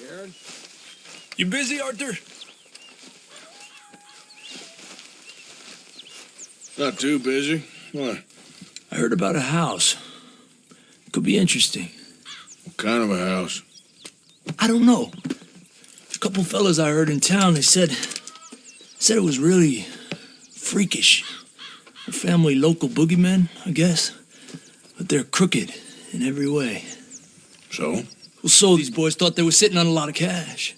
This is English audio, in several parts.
Sharon? You busy, Arthur? Not too busy. What? I heard about a house. Could be interesting. What kind of a house? I don't know. A couple fellas I heard in town, they said it was really freakish. A family local boogeymen, I guess. But they're crooked in every way. So? Well, so these boys thought they were sitting on a lot of cash.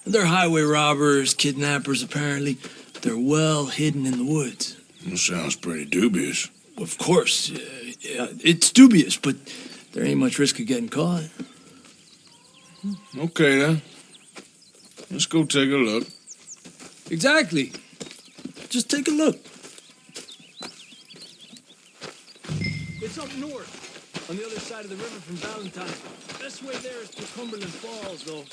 They're highway robbers, kidnappers, apparently. They're well hidden in the woods. That sounds pretty dubious. Of course. Yeah, it's dubious, but there ain't much risk of getting caught. Okay, then. Let's go take a look. Exactly. Just take a look. It's up north, on the other side of the river from Valentine. Best way there is to Cumberland Falls, though.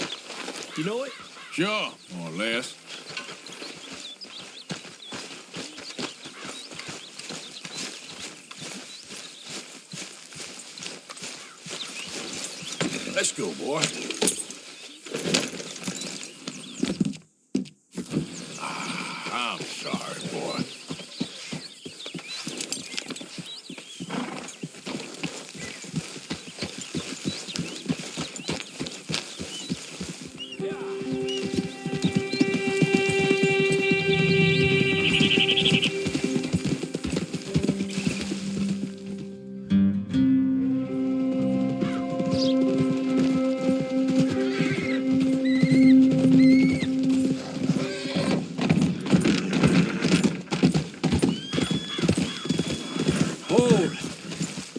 You know it? Sure, more or less. Let's go, boy. I'm sorry, boy.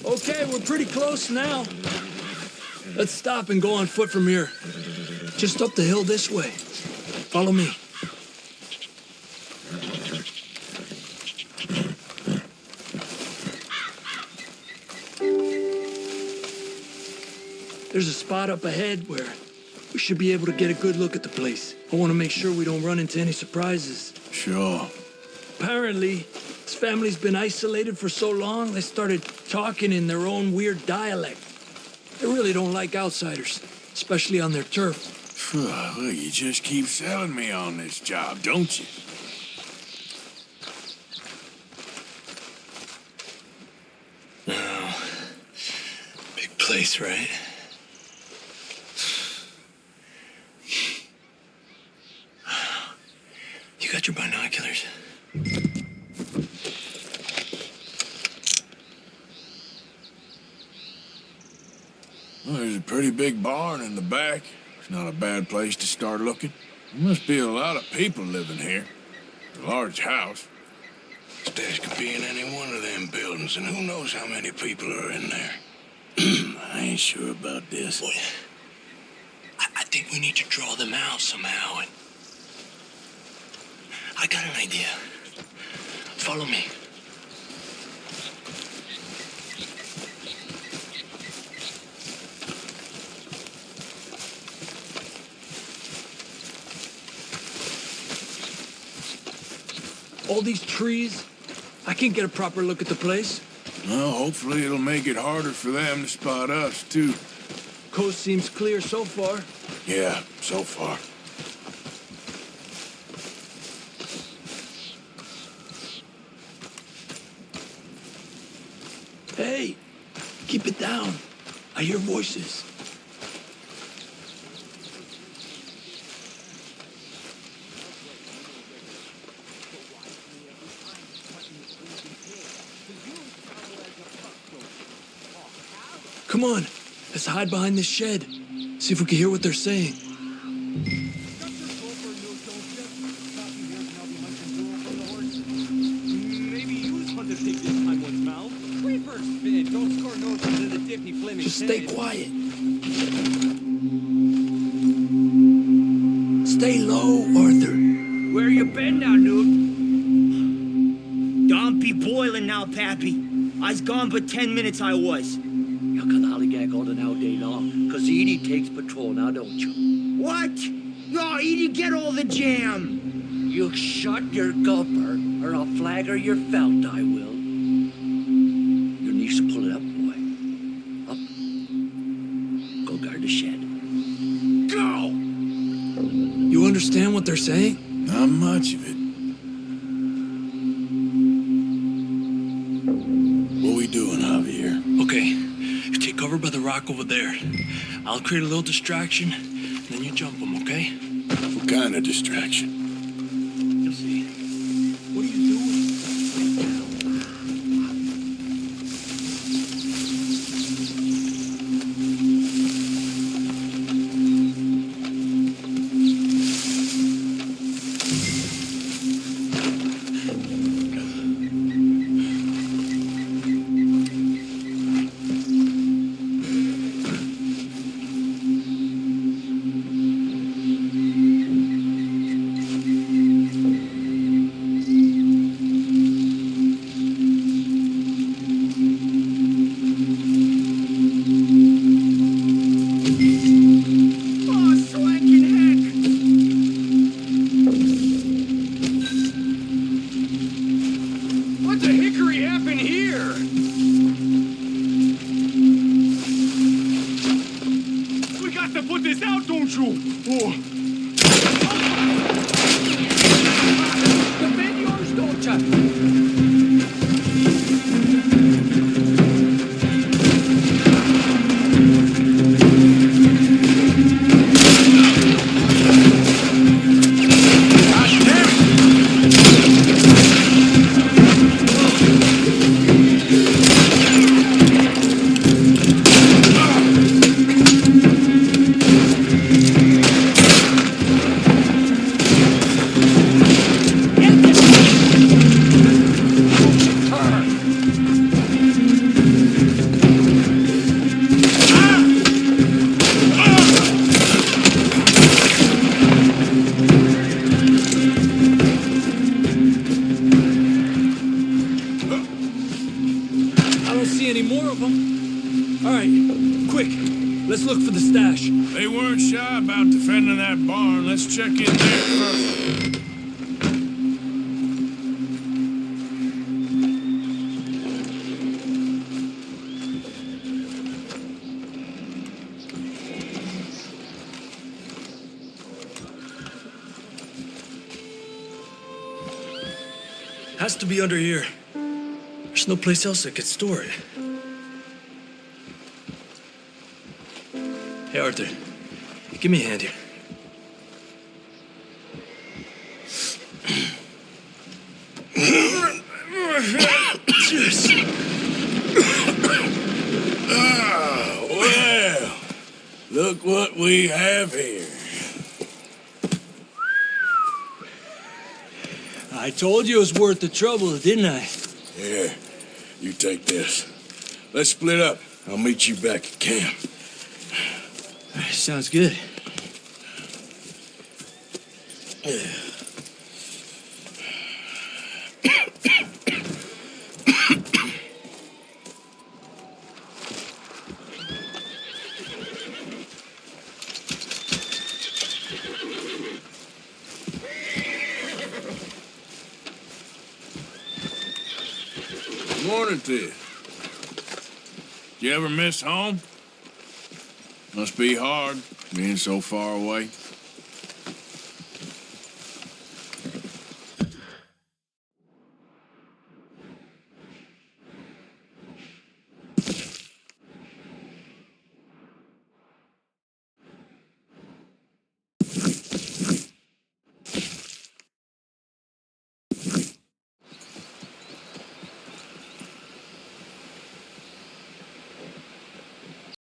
Okay, we're pretty close now. Let's stop and go on foot from here. Just up the hill this way. Follow me. There's a spot up ahead where we should be able to get a good look at the place. I want to make sure we don't run into any surprises. Sure. Apparently, this family's been isolated for so long, they started talking in their own weird dialect. They really don't like outsiders, especially on their turf. Well, you just keep selling me on this job, don't you? Oh, big place, right? You got your binoculars? Well, there's a pretty big barn in the back. It's not a bad place to start looking. There must be a lot of people living here. A large house. Stash could be in any one of them buildings, and who knows how many people are in there. I ain't sure about this. Boy, I think we need to draw them out somehow. And I got an idea. Follow me. All these trees, I can't get a proper look at the place. Well, hopefully it'll make it harder for them to spot us, too. Coast seems clear so far. Yeah, so far. Hey, keep it down. I hear voices. Come on, let's hide behind this shed. See if we can hear what they're saying. Just stay quiet. Stay low, Arthur. Where you been now, Newt? Don't be boiling now, Pappy. I's gone but 10 minutes I was. You can hollygag all the all day long, cause Edie takes patrol now, don't you? What? Yo, Edie, get all the jam. You shut your gulper, or I'll flagger your felt, I will. Your niece will pull it up, boy. Up. Go guard the shed. Go! understand what they're saying? Not much of it. What we doing, Javier? Okay, you take cover by the rock over there. I'll create a little distraction, then you jump them, okay? What kind of distraction? You'll see. What are you doing? Oh, swanking heck! What the hickory happened here? We got to put this out, don't you? Oh. Defend yours, don't ya? I don't see any more of them. All right, quick. Let's look for the stash. They weren't shy about defending that barn. Let's check in there first. Has to be under here. There's no place else that could store it. Hey, Arthur. Give me a hand here. Well, look what we have here. I told you it was worth the trouble, didn't I? Here, you take this. Let's split up. I'll meet you back at camp. Sounds good. Morning to you. You ever miss home? Must be hard, being so far away.